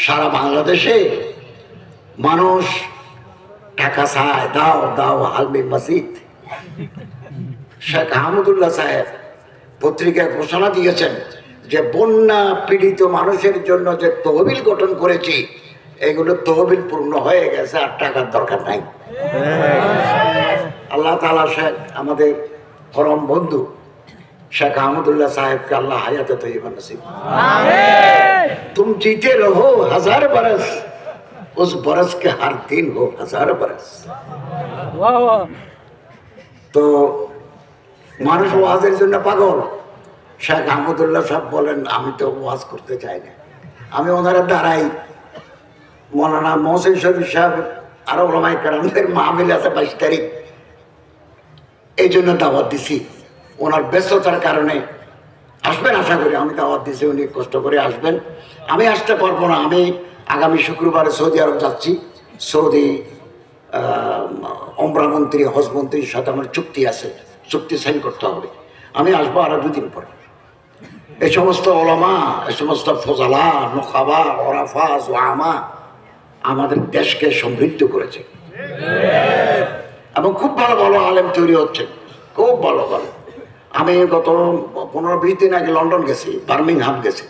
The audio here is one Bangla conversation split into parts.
সারা বাংলাদেশে মানুষ টাকা চায়, দাও দাও হালমি মসজিদ। শেখ আহমদুল্লাহ সাহেব পত্রিকায় ঘোষণা দিয়েছেন যে বন্যা পীড়িত মানুষের জন্য যে তহবিল গঠন করেছি, এগুলো তহবিল পূর্ণ হয়ে গেছে, আর টাকার দরকার নাই। আল্লাহ তাআলা শেখ আমাদের পরম বন্ধু शेख अहमदुल्ला साहब का अल्लाह हयात तय्यबा नसीब। तुम जीते रहो 1000 बरस, उस बरस के हर दिन हो 1000 बरस। तो মানুষ ওয়াজের জন্য পাগল। শেখ আহমদুল্লাহ সাহেব বলেন আমি তো ওয়াজ করতে চাই না, আমি ওনারা দ্বারাই মৌলানা মোহসিন শরীফ সাহেব আরো ওলামায়ে কেরামদের মাহফিল আছে 22 তারিখ, এই জন্য দাওয়াত দিছি। ওনার ব্যস্ততার কারণে আসবেন আশা করি, আমি দাওয়াত দিছি, উনি কষ্ট করে আসবেন। আমি আসতে পারবো না, আমি আগামী শুক্রবারে সৌদি আরব যাচ্ছি। সৌদি ওমরা মন্ত্রী হজ মন্ত্রীর সাথে আমার চুক্তি আছে, চুক্তি সাইন করতে হবে। আমি আসবো আরো 2 দিন পরে। এই সমস্ত ওলামা, এই সমস্ত ফজলা, নোখাবা, ওরাফা, জোয়ামা আমাদের দেশকে সমৃদ্ধ করেছে এবং খুব ভালো ভালো আলেম তৈরি হচ্ছে, খুব ভালো ভালো। আমি গত 15-20 দিন আগে লন্ডন গেছি, বার্মিংহাম গেছি,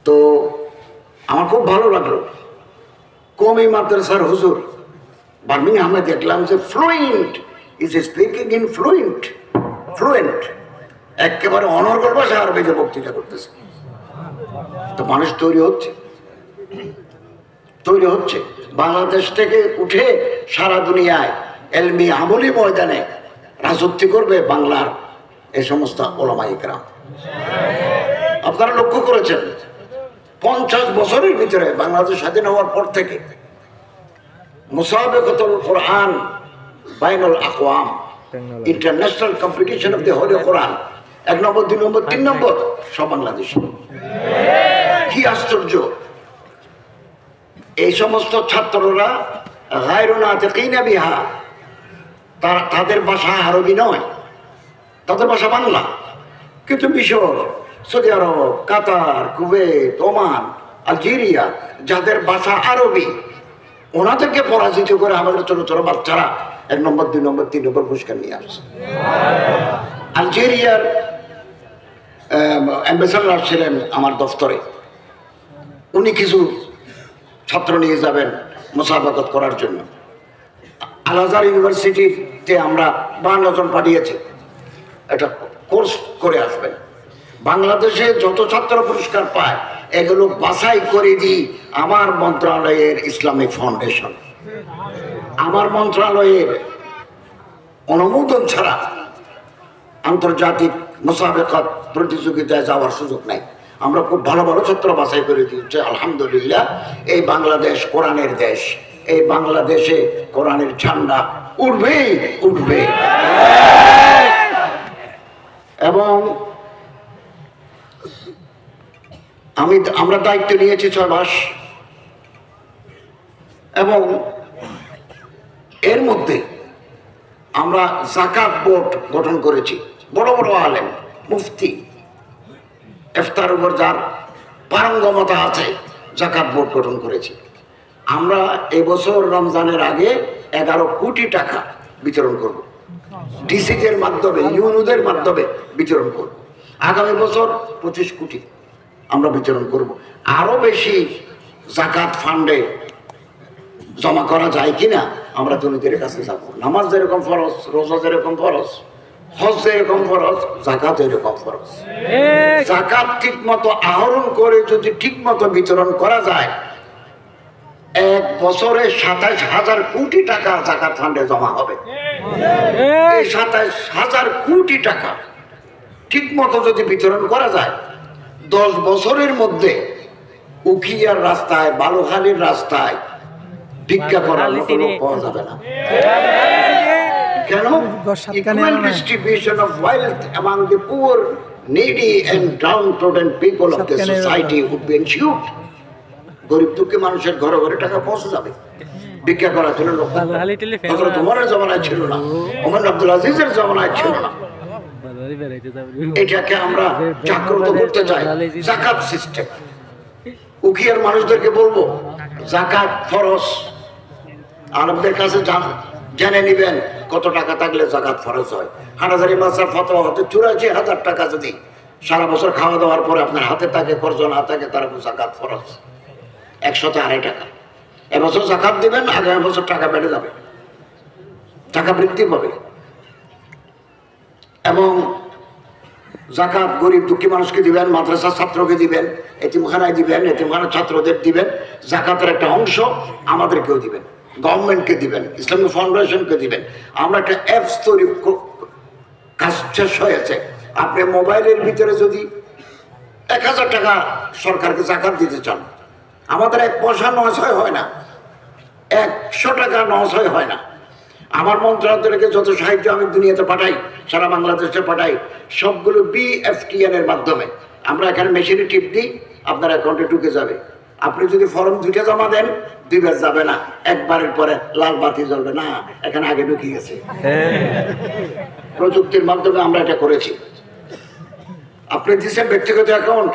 তো আমার খুব ভালো লাগলো। কওমি মাদ্রাসার হুজুর বার্মিংহামে দেখলাম যে fluent, is speaking in fluent, একেবারে অনর্গল ভাষা আরবিতে বক্তৃতা করতেছে। তো মানুষ তৈরি হচ্ছে। বাংলাদেশ থেকে উঠে সারা দুনিয়ায় এলমি আমলি ময়দানে রাজত্ব করবে বাংলার এই সমস্ত ওলামায়ে কেরাম। আপনারা লক্ষ্য করেছেন 50 বছরের ভিতরে বাংলাদেশ স্বাধীন হওয়ার পর থেকে মুসাবাকাতুল কোরআন বাইনাল আকওয়াম, international competition of the holy Quran, 1 number 2 number 3 number সব বাংলাদেশ। কি আশ্চর্য! এই সমস্ত ছাত্ররা গায়রু নাতিকিনা বিহা, তাদের ভাষা আরবি নয়, তাদের ভাষা বাংলা, কিন্তু মিশর, সৌদি আরব, কাতার, কুয়েত, ওমান, আলজেরিয়া যাদের ভাষা আরবি, ওনাদেরকে পরাজিত করে আমাদের ছোট ছোট বাচ্চারা 1 নম্বর 2 নম্বর 3 নম্বর পুরস্কার নিয়ে আসছে। আলজেরিয়ার অ্যাম্বাসেডর ছিলেন আমার দফতরে, উনি কিছু ছাত্র নিয়ে যাবেন মুসাবাকাত করার জন্য। আল আজহার ইউনিভার্সিটিতে আমরা 52 জন পাঠিয়েছি, একটা কোর্স করে আসবেন। বাংলাদেশে যত ছাত্র পুরস্কার পায় এগুলো বাছাই করে দিই আমার মন্ত্রণালয়ের ইসলামিক ফাউন্ডেশন। আমার মন্ত্রণালয়ের অনুমোদন ছাড়া আন্তর্জাতিক মুসাবাকাত প্রতিযোগিতায় যাওয়ার সুযোগ নাই। আমরা খুব ভালো ভালো ছাত্র বাছাই করে দিয়েছি আলহামদুলিল্লাহ। এই বাংলাদেশ কোরআনের দেশ, এই বাংলাদেশে কোরআনের ঝান্ডা উঠবেই উঠবে। এবং আমরা দায়িত্ব নিয়েছি 6 মাস, এবং এর মধ্যে আমরা যাকাত বোর্ড গঠন করেছি। বড় বড় আলেম, মুফতি, ইফতার উপর যার পারঙ্গমতা আছে, যাকাত বোর্ড গঠন করেছি। আমরা এবছর রমজানের আগে 11 কোটি টাকা বিতরণ করব, ডিসিদের মাধ্যমে, ইউনুদের মাধ্যমে বিতরণ করব। আগামী বছর 25 কোটি আমরা বিতরণ করব। আরো বেশি যাকাত ফান্ডে জমা করা যায় কিনা আমরা দুর্নীতির কাছে যাব। নামাজ যেরকম ফরজ, রোজা যেরকম ফরজ, হজ যেরকম ফরজ, যাকাত এরকম ফরজ। যাকাত ঠিক মতো আহরণ করে যদি ঠিক মতো বিতরণ করা যায়, 1 বছরে 27,000 কোটি টাকা যাকাত ফান্ডে জমা হবে। এই 27,000 কোটি টাকা ঠিক মতো যদি বিতরণ করা যায়, 10 বছরের মধ্যে উখিয়ার রাস্তায়, বালুখালীর রাস্তায় ভিক্ষা করার মতো লোক পাওয়া যাবে না। কেন? Equal distribution of wealth among the poor, needy and downtrodden people of the society would be ensured. গরিব দুঃখী মানুষের ঘরে ঘরে টাকা পৌঁছে যাবে, ভিক্ষা করার জন্য লোক। হযরত ওমরের জামানায় ছিল না, ওমর আব্দুল আজিজের জামানায় ছিল না। এটাকে আমরা জাগ্রত করতে চাই, যাকাত সিস্টেম। উখিয়ার মানুষদেরকে বলবো যাকাত ফরজ, আরবদের কাছে জেনে নিবেন কত টাকা থাকলে যাকাত ফরজ হয়। হানাজারি মাসার ফতোয়া হতে 84,000 টাকা যদি সারা বছর খাওয়া দাওয়ার পরে আপনার হাতে থাকে, খরচ না থাকে, তার যাকাত ফরজ 102 টাকা। এবছর যাকাত দিবেন, আগামী বছর টাকা বেড়ে যাবে, টাকা বৃদ্ধি পাবে। এবং যাকাত গরিব দুঃখী মানুষকে দিবেন, মাদ্রাসার ছাত্রকে দিবেন, এতিমখানায় দিবেন, এতিমখানার ছাত্রদের দিবেন। যাকাতের একটা অংশ আমাদেরকেও দিবেন, গভর্নমেন্টকে দিবেন, ইসলামিক ফাউন্ডেশনকে দিবেন। আমরা একটা অ্যাপস তৈরি, কাজ শেষ হয়েছে। আপনি মোবাইলের ভিতরে যদি 1000 টাকা সরকারকে যাকাত দিতে চান, আমাদের 1 পয়সা নয় হয় না, 100 টাকা নয় হয় না। আমার মন্ত্রণালয়কে যত সাহায্য আমি দুনিয়াতে পাঠাই, সারা বাংলাদেশে পাঠাই, সবগুলো BFTN এর মাধ্যমে। আমরা এখানে মেশিনে টিপ দিই, আপনার অ্যাকাউন্টে ঢুকে যাবে। আপনি যদি ফর্ম 2টা জমা দেন, 2 বার যাবে না, একবারের পরে লাল বাতি জ্বলবে না, এখানে আগে ঢুকে গেছে। প্রযুক্তির মাধ্যমে আমরা এটা করেছি। আপনি দিচ্ছেন ব্যক্তিগত অ্যাকাউন্ট,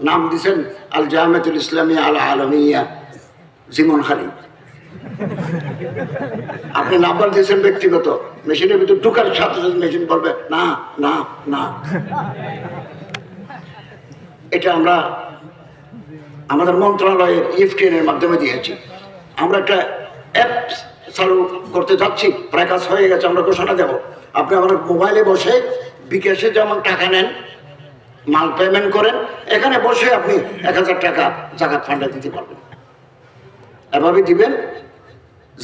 নাম দিচ্ছেন আল জামিয়াতুল ইসলামিয়া আল আলমিয়া জিমন খালি, আপনি নাম্বার দিয়েছেন ব্যক্তিগত, মেশিনের ভিতরে ঢুকার সাথে সাথে মেশিন বলবে না না না। এটা আমরা আমাদের মন্ত্রণালয়ের EFTN এর মাধ্যমে দিয়েছি। আমরা একটা অ্যাপ চালু করতে যাচ্ছি, প্রায় কাজ হয়ে গেছে, আমরা ঘোষণা দেব। আপনি আমার মোবাইলে বসে বিকাশে যেমন টাকা নেন, মাল পেমেন্ট করেন, এখানে বসে আপনি 1000 টাকা যাকাত ফান্ডে দিতে পারবেন। এভাবে দিবেন,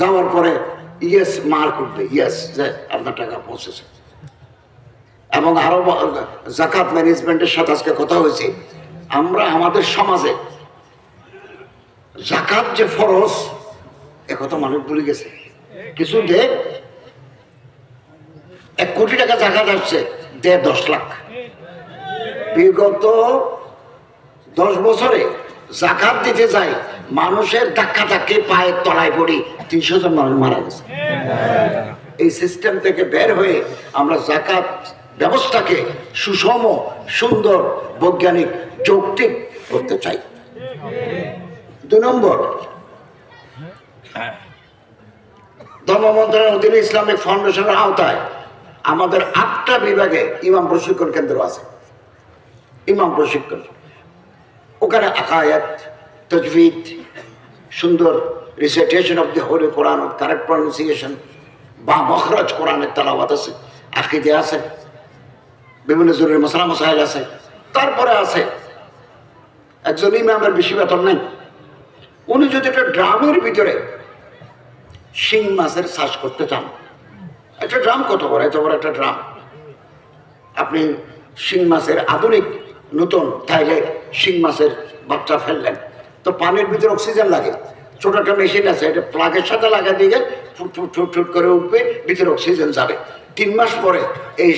যাওয়ার পরে ইয়েস মার্ক উঠবে, ইয়েস যে আপনার টাকা পৌঁছেছে। এবং আরো যাকাত ম্যানেজমেন্টের সাথে আজকে কথা হয়েছে, আমরা আমাদের সমাজে যাকাত যে ফরজ, একথা মানুষ ভুলে গেছে। কিছু দেখ 1 কোটি টাকা যাকাত আসছে, দেয় 10 লাখ। বিগত 10 বছরে যাকাত দিতে যায় মানুষের ধাক্কা ধাক্কি পায়ের তলায় পড়ি 300 জন মানুষ মারা গেছে। এই সিস্টেম থেকে বের হয়ে আমরা যাকাত ব্যবস্থাকে সুষম, সুন্দর, বৈজ্ঞানিক, যৌক্তিক করতে চাই। 2 নম্বর, ধর্ম মন্ত্রণালয়ের অধীনে ইসলামিক ফাউন্ডেশনের আওতায় আমাদের 8টা বিভাগে ইমাম প্রশিক্ষণ কেন্দ্র আছে। ইমাম প্রশিক্ষণ, ওখানে আকায়াত, তাজভিদ, সুন্দর recitation of the holy Quran, correct pronunciation বা মখরাজ কোরআনের তেলাওয়াত আছে, আকীদা আছে, বিভিন্ন জরুরি মাসালা মাসাইল আছে। তারপরে আছে একজন ইমামের বেশি বেতন নেই, উনি যদি একটা ড্রামের ভিতরে শিং মাছের চাষ করতে চান, একটা ড্রাম কত বড়, এত বড় একটা ড্রাম, আপনি শিং মাছের আধুনিক নতুন তাইলে শিং মাছের বাচ্চা ফেললেন, তো পানির ভিতরে অক্সিজেন লাগে, ছোট একটা মেশিন আছে, এটা প্লাগের সাথে লাগা দিয়ে ফুট ফুট ফুট ফুট করে উঠবে, ভিতরে অক্সিজেন যাবে। 3 মাস পরে এই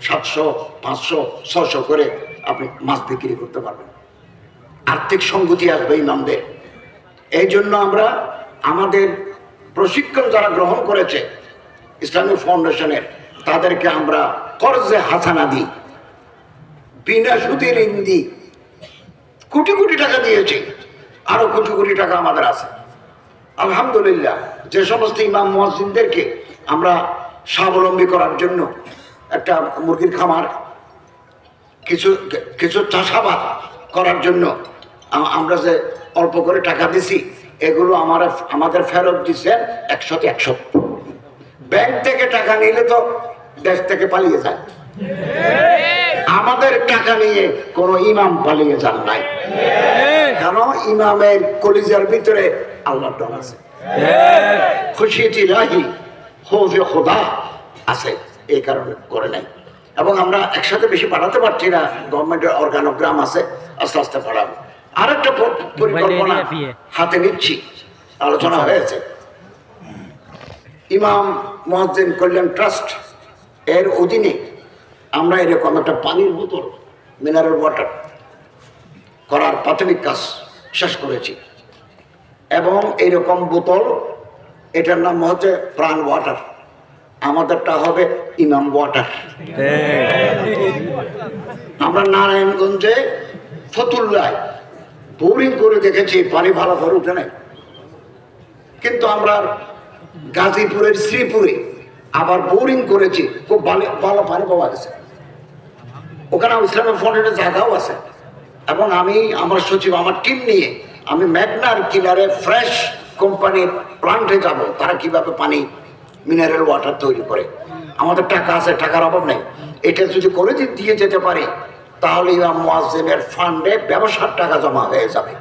700, 500, 600 করে আপনি মাছ বিক্রি করতে পারবেন। আর্থিক সংগতি আসবে ইমামদের। এই জন্য আমরা আমাদের প্রশিক্ষণ যারা গ্রহণ করেছে ইসলামিক ফাউন্ডেশনের, তাদেরকে আমরা কর্জে হাসানা দিই, বিনা সুদে ঋণ দিই। কোটি কোটি টাকা দিয়েছি, আরো কোটি কোটি টাকা আমাদের আছে। আলহামদুলিল্লাহ, যে সমস্ত ইমাম মুয়াজ্জিনদেরকে আমরা স্বাবলম্বী করার জন্য একটা মুরগির খামার, কিছু কিছু চাষাবাদ করার জন্য আমরা যে অল্প করে টাকা দিছি, এগুলো আমাদের ফেরত দিচ্ছে 100তে 100। ব্যাংক থেকে টাকা নিলে তো দেশ থেকে পালিয়ে যায়, আমাদের টাকা নিয়ে কোন ইমাম পালিয়ে যান নাই, কারণ ইমামের কলিজার ভিতরে আল্লাহর ডর আছে, খুশিয়াতি ইলাহি খৌফে খোদা আছে, এই কারণে করে নাই। এবং আমরা একসাথে বেশি বাড়াতে পারছি না, গভর্নমেন্টের অর্গানোগ্রাম আছে, আস্তে আস্তে বাড়াবো। আরেকটা পরিকল্পনা হাতে নিচ্ছি, আলোচনা হয়েছে, ইমাম মুয়াজ্জিন কল্যাণ ট্রাস্ট এর অধীনে আমরা এরকম একটা পানির বোতল, মিনারেল ওয়াটার করার প্রাথমিক কাজ শেষ করেছি। এবং এইরকম বোতল, এটার নাম হচ্ছে প্রাণ ওয়াটার, আমাদেরটা হবে ইমাম ওয়াটার। আমরা নারায়ণগঞ্জে ফতুল্লায় বোরিং করে দেখেছি, পানি ভালো করে উঠে নাই। কিন্তু আমরা গাজীপুরের শ্রীপুরে আবার বোরিং করেছি, খুব ভালো পানি পাওয়া গেছে। ওখানে ইসলামের ফোনের জায়গাও আছে। এবং আমি আমার সচিব আমার টিম নিয়ে আমি মেঘনার কিনারে ফ্রেশ কোম্পানির প্লান্টে যাব, তারা কিভাবে পানি মিনারেল ওয়াটার তৈরি করে। আমাদের টাকা আছে, টাকার অভাব নেই। এটা যদি করে দিয়ে যেতে পারি তাহলে ইমাম মুয়াজ্জিনের ফান্ডে ব্যবসার টাকা জমা হয়ে যাবে।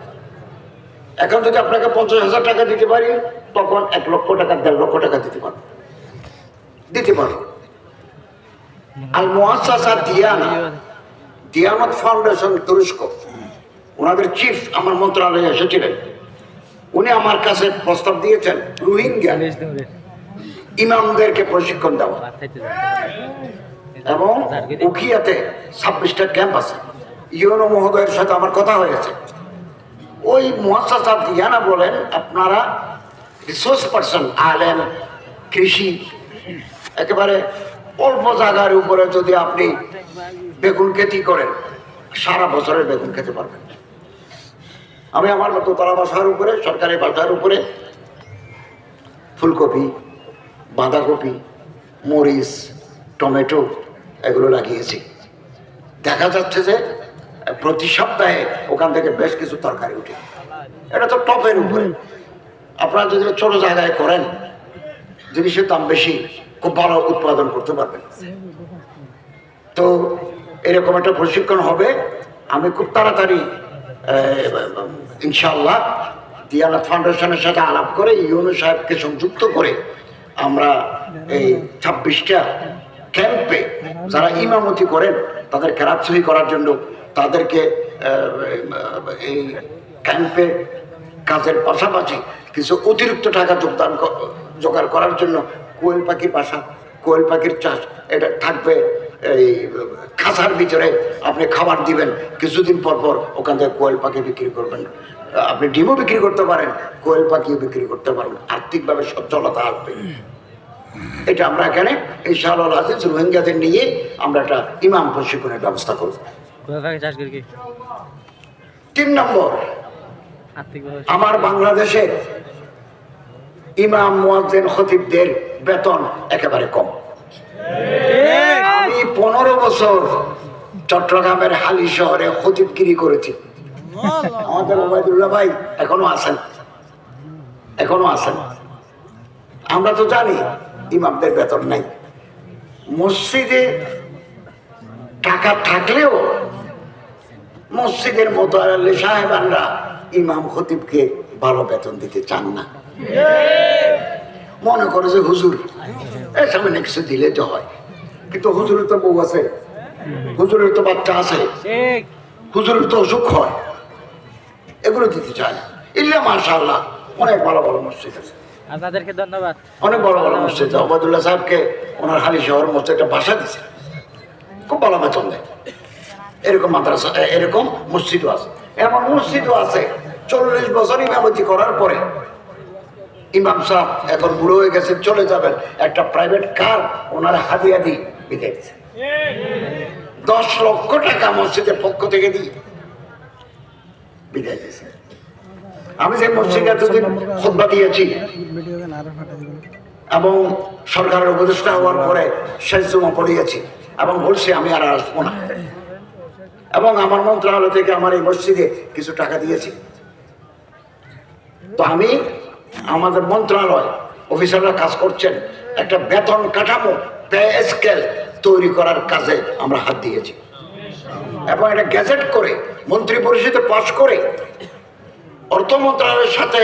এখন যদি আপনাকে 50,000 টাকা দিতে পারি, তখন 1 লক্ষ টাকা 1.5 লক্ষ টাকা দিতে পারবো। আল মুআসসাসা দিয়ানত ফাউন্ডেশন তুরস্ক, ওনাদের চিফ আমার মন্ত্রণালয়ে এসেছিলেন। উনি আমার কাছে প্রস্তাব দিয়েছেন রোহিঙ্গা ইমামদেরকে প্রশিক্ষণ দেওয়া, এবং উখিয়াতে 26টা ক্যাম্প আছে। ইউনো মহোদয়ের সাথে আমার কথা হয়েছে। ওই মুআসসাসা দিয়ানা বলেন আপনারা রিসোর্স পারসন, আলেম, কৃষি, একেবারে অল্প জায়গার উপরে যদি আপনি বেগুন খেতি করেন, সারা বছরের বেগুন খেতে পারবেন। আমি আমার দোতলা বাসার উপরে, সরকারি বাসার উপরে ফুলকপি, বাঁধাকপি, মরিচ, টমেটো এগুলো লাগিয়েছি। দেখা যাচ্ছে যে প্রতি সপ্তাহে ওখান থেকে বেশ কিছু তরকারি উঠে। এটা তো টপের উপরে। আপনারা যদি ছোট জায়গায় করেন, জিনিসের দাম বেশি, খুব ভালো উৎপাদন করতে পারবেন। তো এরকম একটা প্রশিক্ষণ হবে। আমি খুব তাড়াতাড়ি ইনশাআল্লাহ দিয়ানত ফাউন্ডেশনের সাথে আলাপ করে ইউনূস সাহেবকে সংযুক্ত করে আমরা এই 26টা ক্যাম্পে যারা ইমামতি করেন তাদের কেরাত সহি করার জন্য, তাদেরকে এই ক্যাম্পে কাজের পাশাপাশি কিছু অতিরিক্ত টাকা জোগাড় করার জন্য কোয়েল পাখির বাসা, কোয়েল পাখির চাষ, এটা থাকবে এই খাঁচার ভিতরে। আপনি খাবার দিবেন, কিছুদিন পর পর ওখান থেকে কোয়েল পাখি বিক্রি করবেন। আপনি ডিমও বিক্রি করতে পারেন, কোয়েল পাখিও বিক্রি করতে পারবেন। আর্থিকভাবে সচ্ছলতা আসবে। এটা আমরা এখানে ইনশাআল্লাহ আজিজ রোহিঙ্গাদের নিয়ে আমরা একটা ইমাম প্রশিক্ষণের ব্যবস্থা করব। 3 নম্বর, আমার বাংলাদেশের ইমাম মুয়াজ্জিন খতিবদের বেতন একেবারে কম। আমি 15 বছর চট্টগ্রামের হালি শহরে খতিবগিরি করেছি। আমাদের ওবায়দুল্লাহ ভাই এখনো আছেন। আমরা তো জানি ইমামদের বেতন নাই। মসজিদে টাকা থাকলেও মসজিদের মোতাল্লি সাহেবানরা ইমাম খতিবকে ভালো বেতন দিতে চান না। মনে করে যে হুজুর এর সামনে কিছু দিলে তো হয়, কিন্তু হুজুরের তো বউ আছে, হুজুরের তো বাচ্চা আছে, হুজুরের তো অসুখ হয়, এগুলো দিতে চায় না। ইল্লা মাশাআল্লাহ অনেক ভালো ভালো মসজিদ আছে। আপনাদেরকে ধন্যবাদ। অনেক বড় বড় মসজিদ। ওবায়দুল্লাহ সাহেবকে ওনার হালি শহর মসজিদ একটা বাসা দিছে, খুব ভালো বেতন দেয়। এরকম মাদ্রাসা, এরকম মসজিদও আছে। এমন মসজিদও আছে 40 বছর ইমামতি করার পরে ইমাম সাহেব এখন বুড়ো হয়ে গেছে, চলে যাবেন, একটা প্রাইভেট কার ওনার হাদিয়া দিয়ে বিদায় দিচ্ছে। 10 লক্ষ টাকা মসজিদের পক্ষ থেকে দিয়ে বিদায় দিয়েছে। আমি যে মসজিদে এতদিন খুতবা দিয়েছি এবং সরকারের উপদেষ্টা হওয়ার পরে শেষ জমা পড়িয়েছি এবং বলছি আমি আর আসবো না, এবং আমার মন্ত্রণালয় থেকে আমার এই মসজিদে কিছু টাকা দিয়েছি। তো আমি, আমাদের মন্ত্রণালয় অফিসাররা কাজ করছেন, একটা বেতন কাঠামো পে স্কেল তৈরি করার কাজে আমরা হাত দিয়েছি, এবং এটা গ্যাজেট করে মন্ত্রী পরিষদে পাশ করে অর্থ মন্ত্রণালয়ের সাথে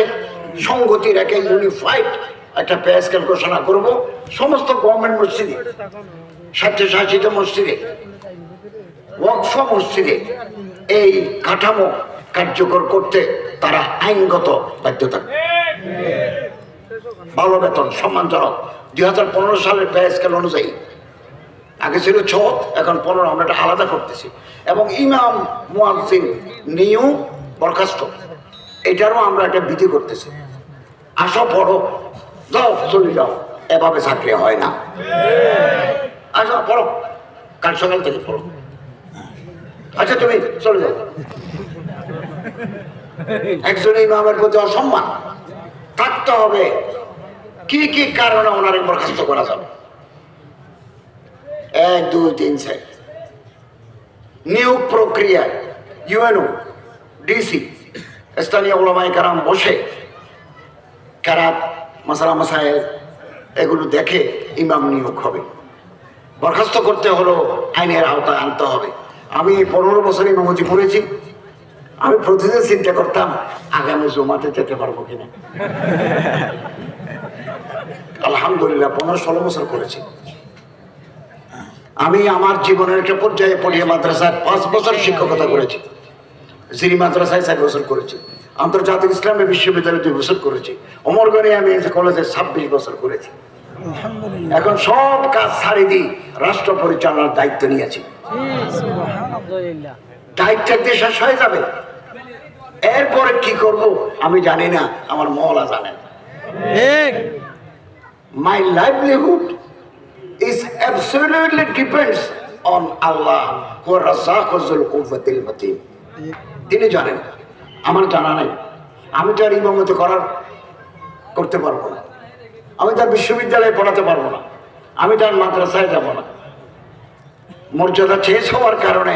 সংগতি রেখে ইউনিফাইড একটা পে স্কেল ঘোষণা করব। সমস্ত গভর্নমেন্ট মসজিদে, 87টা মসজিদে, ওয়াকফ মসজিদে এই কাঠামো কার্যকর করতে তারা আইনগত বাধ্যতা। ভালো বেতন, সম্মানজনক। 2015 সালের পে স্কেল অনুযায়ী, আগে ছিল 6, এখন 15, আমরা এটা আলাদা করতেছি। এবং ইমাম মুয়াজ্জিন নিউ বরখাস্ত, এটারও আমরা একটা বিধি করতেছি। আসো পড়ো, যাও চলে যাও, এভাবে চাকরি হয় না। আসো পড়ো, কাল সকাল থেকে পড়ো, আচ্ছা তুমি চলে যাও। একজন ইমামের প্রতি অসম্মান থাকতে হবে। কি কি কারণে ওনারে বরখাস্ত করা যাবে? 1 2 3 4 নিয়োগ প্রক্রিয়ায় ইউএনও ডিসি স্থানীয় ওলামায়ে কেরাম বসে কেরাত মাসালা মাসায়েল এগুলো দেখে ইমাম নিয়োগ হবে। বরখাস্ত করতে হলো আইনের আওতায় আনতে হবে। আমি 15 বছর ইমামতি করেছি। আমি প্রতিদিন চিন্তা করতাম আগামী জমাতে যেতে পারবো কিনা। আলহামদুলিল্লাহ 15-16 বছর করেছি। আমি আমার জীবনের একটা পর্যায়ে পড়িয়ে মাদ্রাসায় 5 বছর শিক্ষকতা করেছি, জিরি মাদ্রাসায় 4 বছর করেছি, আন্তর্জাতিক ইসলামী বিশ্ববিদ্যালয়ে 2 বছর করেছি, অমরগঞ্জে আমি কলেজে 26 বছর করেছি। এখন সব কাজ ছাড়ি দিয়ে রাষ্ট্র পরিচালনার দায়িত্ব নিয়েছি। দায়িত্বের দিয়ে শেষ হয়ে যাবে, এরপরে কি করব আমি জানি না, আমার মওলা জানেন। My livelihood is absolutely depends on Allah who Razzaqul Quwwatil Matin. তিনি জানেন, আমার জানা নাই। আমি তো আর ইমামতি করতে পারবো না, আমি তার বিশ্ববিদ্যালয়ে পড়াতে পারবো না, আমি তার মাদ্রাসায় যাব না। মর্যাদা চেঞ্জ হওয়ার কারণে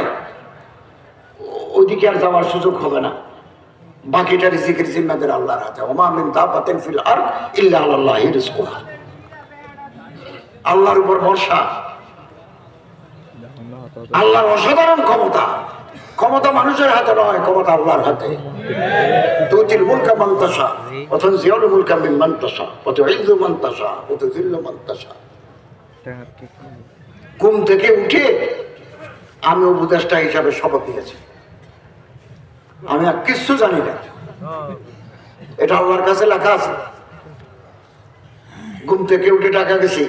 ওইদিকে আর যাওয়ার সুযোগ হবে না। বাকিটা রিজিকের জিম্মাদার আল্লাহর হাতে। ওমা মিন দাব্বাতিন ফিল আরদ ইল্লা আলাল্লাহি রিজকুহা। আল্লাহর উপর ভরসা। আল্লাহর অসাধারণ ক্ষমতা। ক্ষমতা মানুষের হাতে নয়, ক্ষমতা আল্লাহর হাতে। তুতিল মুলকা মান তাশা ওয়া তানজিউল মুলকা মিম্মান তাশা ওয়া তুইজ্জু মান তাশা ওয়া তুযিল্লু মান তাশা। ঘুম থেকে উঠে আমি উপদেষ্টা হিসাবে শপথ নিয়েছি। আমি আর কিচ্ছু জানি না, এটা আল্লাহর কাছে লেখা আছে। ঘুম থেকে উঠে টাকা গেছি,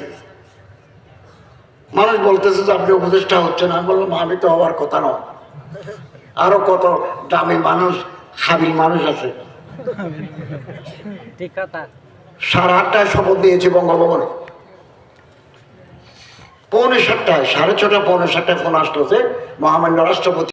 মানুষ বলতেছে যে আপনি উপদেষ্টা হচ্ছেন। আমি বললাম আমি তো হওয়ার কথা নয়, আরো কত দামি মানুষ, হাবিল মানুষ আছে। 8:30টায় শপথ নিয়েছি বঙ্গভবনে। 6:45 7:30 6:30 6:45 ফোন আসলো যে মহামান্য রাষ্ট্রপতি